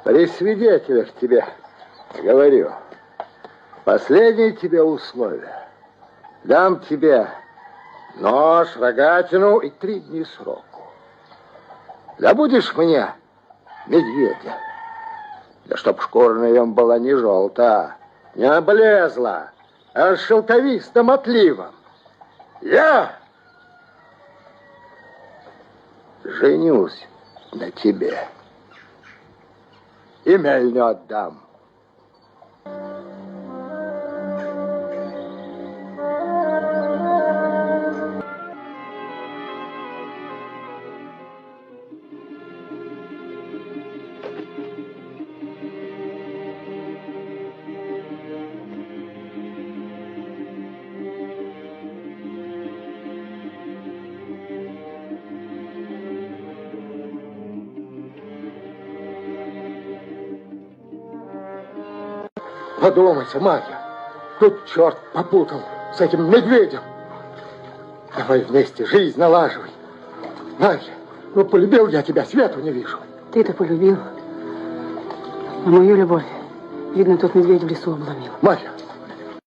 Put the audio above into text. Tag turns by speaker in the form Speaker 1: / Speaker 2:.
Speaker 1: При свидетелях тебе говорю. Последнее тебе условие. Дам тебе нож, рогатину и 3 дня сроку. Добудешь мне медведя. Да чтоб шкура на нем была не желтая, не облезла, а с шелковистым отливом. Я женюсь на тебе. И мельню отдам.
Speaker 2: Подумайте, Марья, тут черт попутал с этим медведем. Давай вместе жизнь налаживай. Марья, ну полюбил я тебя, свету не вижу.
Speaker 3: Ты-то полюбил. А мою любовь, видно, тот медведь в лесу обломил.
Speaker 2: Марья,